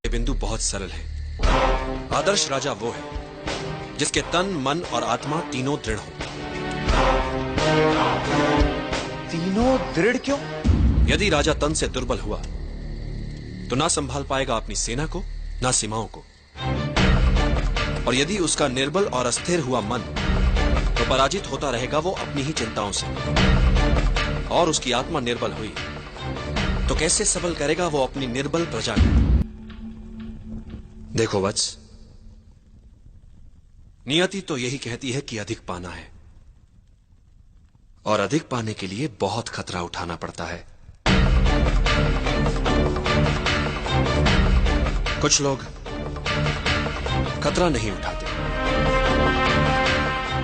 बिंदु बहुत सरल है। आदर्श राजा वो है जिसके तन, मन और आत्मा तीनों दृढ़ हो। तीनों दृढ़ क्यों? यदि राजा तन से दुर्बल हुआ तो ना संभाल पाएगा अपनी सेना को, ना सीमाओं को। और यदि उसका निर्बल और अस्थिर हुआ मन, तो पराजित होता रहेगा वो अपनी ही चिंताओं से। और उसकी आत्मा निर्बल हुई तो कैसे सबल करेगा वो अपनी निर्बल प्रजा को। देखो वत्स, नियति तो यही कहती है कि अधिक पाना है, और अधिक पाने के लिए बहुत खतरा उठाना पड़ता है। कुछ लोग खतरा नहीं उठाते,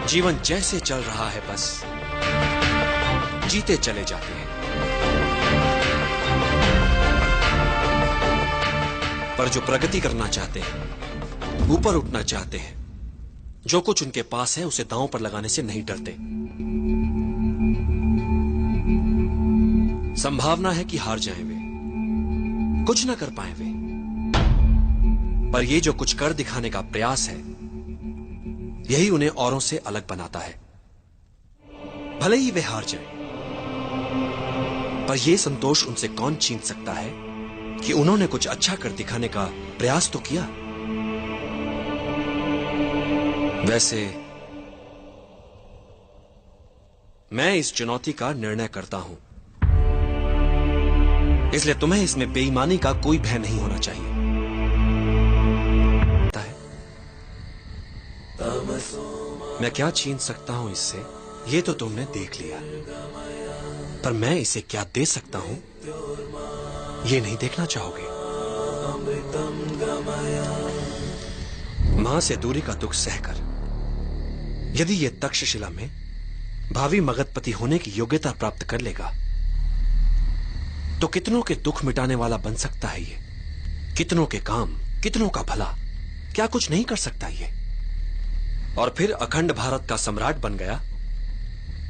जीवन जैसे चल रहा है बस जीते चले जाते हैं। पर जो प्रगति करना चाहते हैं, ऊपर उठना चाहते हैं, जो कुछ उनके पास है उसे दांव पर लगाने से नहीं डरते। संभावना है कि हार जाएं वे, कुछ ना कर पाए वे, पर ये जो कुछ कर दिखाने का प्रयास है, यही उन्हें औरों से अलग बनाता है। भले ही वे हार जाएं, पर यह संतोष उनसे कौन छीन सकता है कि उन्होंने कुछ अच्छा कर दिखाने का प्रयास तो किया। वैसे मैं इस चुनौती का निर्णय करता हूं, इसलिए तुम्हें इसमें बेईमानी का कोई भय नहीं होना चाहिए। मैं क्या छीन सकता हूं इससे, ये तो तुमने देख लिया, पर मैं इसे क्या दे सकता हूं, ये नहीं देखना चाहोगे। मां से दूरी का दुख सहकर यदि ये तक्षशिला में भावी मगधपति होने की योग्यता प्राप्त कर लेगा, तो कितनों के दुख मिटाने वाला बन सकता है ये। कितनों के काम, कितनों का भला, क्या कुछ नहीं कर सकता ये। और फिर अखंड भारत का सम्राट बन गया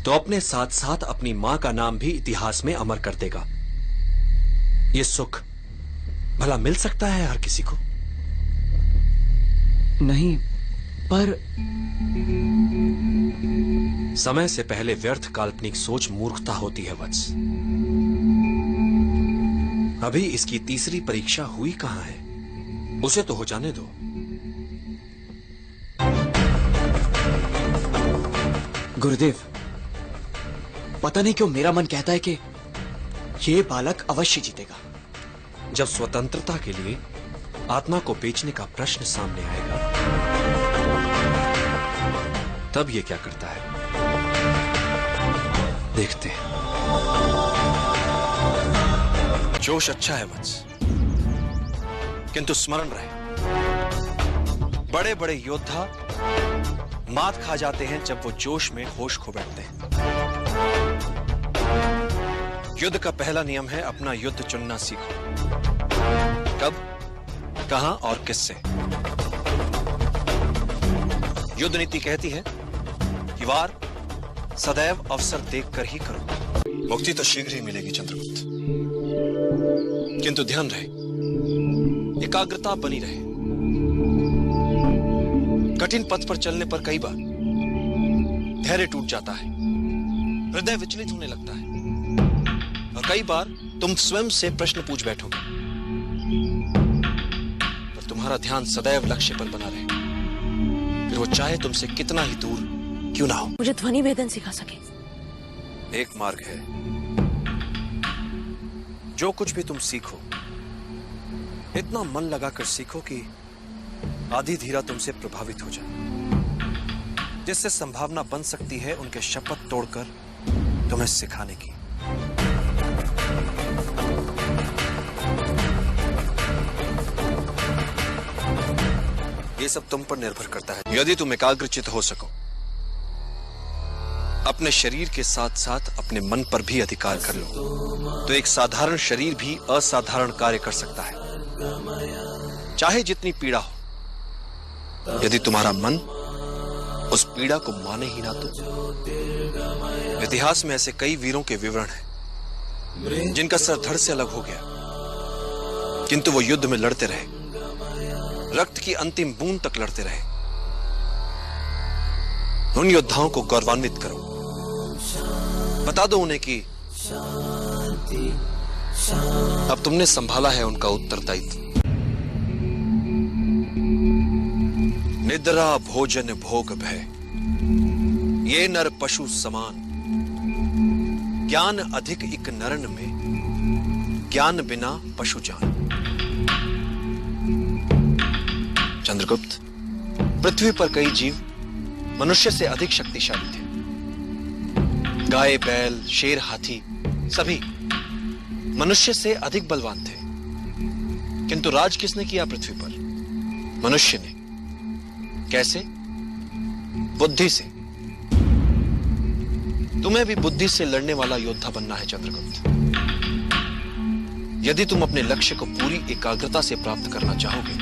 तो अपने साथ साथ अपनी मां का नाम भी इतिहास में अमर कर देगा। ये सुख भला मिल सकता है हर किसी को? नहीं, पर समय से पहले व्यर्थ काल्पनिक सोच मूर्खता होती है वत्स। अभी इसकी तीसरी परीक्षा हुई कहां है, उसे तो हो जाने दो। गुरुदेव, पता नहीं क्यों मेरा मन कहता है कि ये बालक अवश्य जीतेगा। जब स्वतंत्रता के लिए आत्मा को बेचने का प्रश्न सामने आएगा, तब ये क्या करता है, देखते हैं। जोश अच्छा है वत्स, किंतु स्मरण रहे, बड़े बड़े योद्धा मात खा जाते हैं जब वो जोश में होश खो बैठते हैं। युद्ध का पहला नियम है अपना युद्ध चुनना सीखो। कब, कहां और किससे। युद्ध नीति कहती है कि वार सदैव अवसर देखकर ही करो। मुक्ति तो शीघ्र ही मिलेगी चंद्रगुप्त, किंतु ध्यान रहे, एकाग्रता बनी रहे। कठिन पथ पर चलने पर कई बार धैर्य टूट जाता है, हृदय विचलित होने लगता है, और कई बार तुम स्वयं से प्रश्न पूछ बैठोगे, पर तुम्हारा ध्यान सदैव लक्ष्य पर बना रहे। फिर वो चाहे तुमसे कितना ही दूर क्यों ना हो? मुझे ध्वनि भेदन सिखा सके। एक मार्ग है। जो कुछ भी तुम सीखो, इतना मन लगाकर सीखो कि आधी धीरा तुमसे प्रभावित हो जाए, जिससे संभावना बन सकती है उनके शपथ तोड़कर तुम्हें सिखाने की। ये सब तुम पर निर्भर करता है। यदि तुम एकाग्रचित हो सको, अपने शरीर के साथ साथ अपने मन पर भी अधिकार कर लो, तो एक साधारण शरीर भी असाधारण कार्य कर सकता है, चाहे जितनी पीड़ा हो। यदि तुम्हारा मन उस पीड़ा को माने ही ना तो। इतिहास में ऐसे कई वीरों के विवरण हैं जिनका सर धड़ से अलग हो गया, किंतु वो युद्ध में लड़ते रहे, रक्त की अंतिम बूंद तक लड़ते रहे। उन योद्धाओं को गौरवान्वित करो, बता दो उन्हें कि अब तुमने संभाला है उनका उत्तरदायित्व। निद्रा भोजन भोग भय, ये नर पशु समान, ज्ञान अधिक इक नरन में, ज्ञान बिना पशु जान। चंद्रगुप्त, पृथ्वी पर कई जीव मनुष्य से अधिक शक्तिशाली थे। गाय, बैल, शेर, हाथी सभी मनुष्य से अधिक बलवान थे, किंतु राज किसने किया पृथ्वी पर? मनुष्य ने। कैसे? बुद्धि से। तुम्हें भी बुद्धि से लड़ने वाला योद्धा बनना है चंद्रगुप्त। यदि तुम अपने लक्ष्य को पूरी एकाग्रता से प्राप्त करना चाहोगे,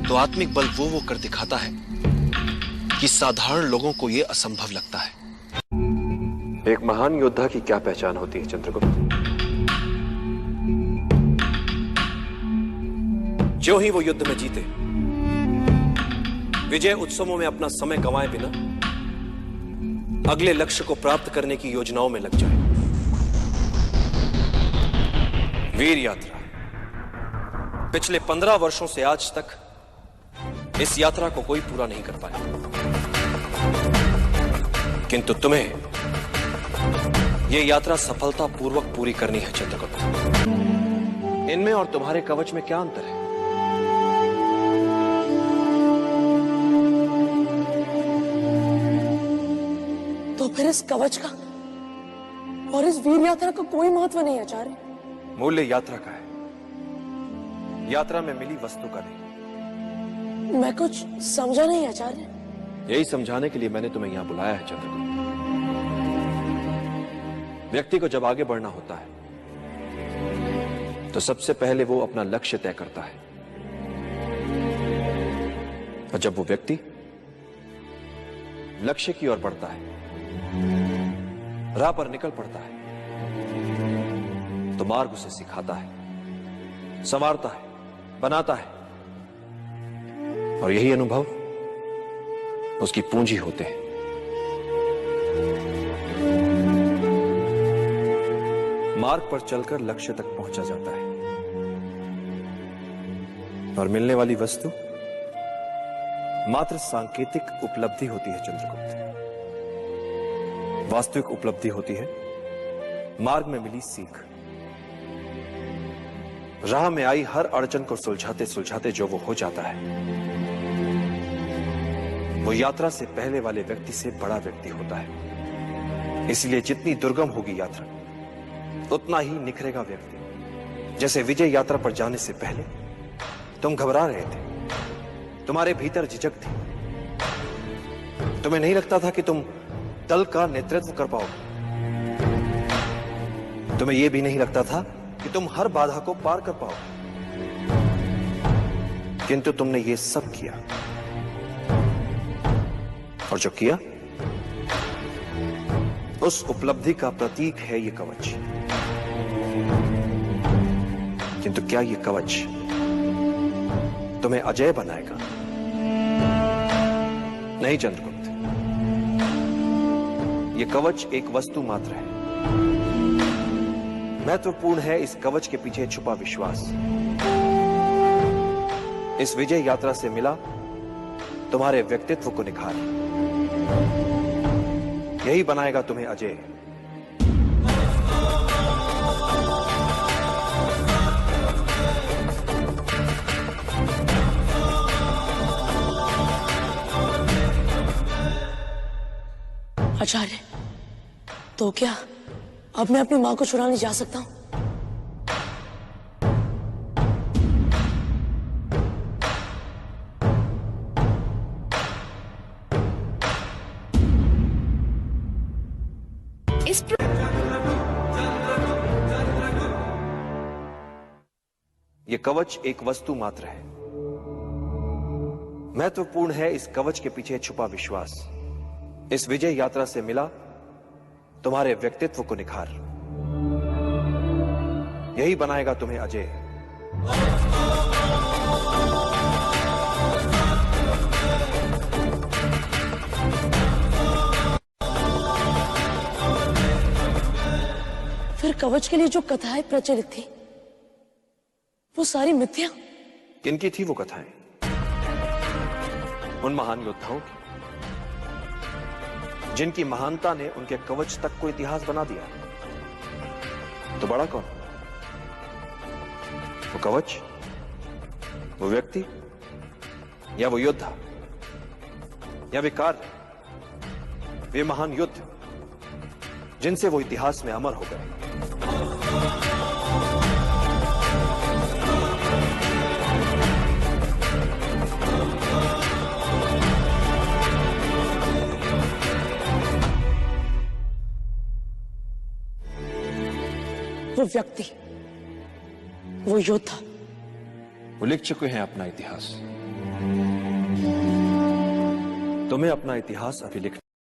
तो आत्मिक बल वो कर दिखाता है कि साधारण लोगों को यह असंभव लगता है। एक महान योद्धा की क्या पहचान होती है चंद्रगुप्त? जो ही वो युद्ध में जीते, विजय उत्सवों में अपना समय गंवाए बिना अगले लक्ष्य को प्राप्त करने की योजनाओं में लग जाए। वीर यात्रा पिछले 15 वर्षों से आज तक इस यात्रा को कोई पूरा नहीं कर पाया, किंतु तुम्हें यह यात्रा सफलतापूर्वक पूरी करनी है चंद्रगुप्त। इनमें और तुम्हारे कवच में क्या अंतर है? तो फिर इस कवच का और इस वीर यात्रा का कोई महत्व नहीं आचार्य। मूल्य यात्रा का है, यात्रा में मिली वस्तु का नहीं। मैं कुछ समझा नहीं आचार्य। यही समझाने के लिए मैंने तुम्हें यहां बुलाया है चंद्रगुप्त। व्यक्ति को जब आगे बढ़ना होता है, तो सबसे पहले वो अपना लक्ष्य तय करता है, और जब वो व्यक्ति लक्ष्य की ओर बढ़ता है, राह पर निकल पड़ता है, तो मार्ग उसे सिखाता है, संवारता है, बनाता है, और यही अनुभव उसकी पूंजी होते हैं। मार्ग पर चलकर लक्ष्य तक पहुंचा जाता है, और मिलने वाली वस्तु मात्र सांकेतिक उपलब्धि होती है चंद्रगुप्त। वास्तविक उपलब्धि होती है मार्ग में मिली सीख। राह में आई हर अड़चन को सुलझाते सुलझाते जो वो हो जाता है, वो यात्रा से पहले वाले व्यक्ति से बड़ा व्यक्ति होता है। इसलिए जितनी दुर्गम होगी यात्रा, उतना ही निखरेगा व्यक्ति। जैसे विजय यात्रा पर जाने से पहले तुम घबरा रहे थे, तुम्हारे भीतर झिझक थी, तुम्हें नहीं लगता था कि तुम दल का नेतृत्व कर पाओगे, तुम्हें यह भी नहीं लगता था कि तुम हर बाधा को पार कर पाओगे, किंतु तुमने ये सब किया, और जो किया उस उपलब्धि का प्रतीक है ये कवच। किंतु क्या ये कवच तुम्हें अजय बनाएगा? नहीं चंद्रगुप्त, ये कवच एक वस्तु मात्र है। महत्वपूर्ण है इस कवच के पीछे छुपा विश्वास। इस विजय यात्रा से मिला तुम्हारे व्यक्तित्व को निखार, यही बनाएगा तुम्हें अजय। आचार्य, तो क्या अब मैं अपनी मां को छुड़ाने जा सकता हूं? यह कवच एक वस्तु मात्र है। महत्वपूर्ण है इस कवच के पीछे छुपा विश्वास। इस विजय यात्रा से मिला तुम्हारे व्यक्तित्व को निखार। यही बनाएगा तुम्हें अजय। फिर कवच के लिए जो कथाएं प्रचलित थी वो सारी मिथ्या? किनकी थी वो कथाएं? उन महान योद्धाओं की जिनकी महानता ने उनके कवच तक को इतिहास बना दिया। तो बड़ा कौन? वो कवच, वो व्यक्ति, या वो योद्धा, या वे कार्य, वे महान युद्ध जिनसे वो इतिहास में अमर हो गए। वो व्यक्ति, वो योद्धा, वो लिख चुके हैं अपना इतिहास। तुम्हें अपना इतिहास अभी लिखना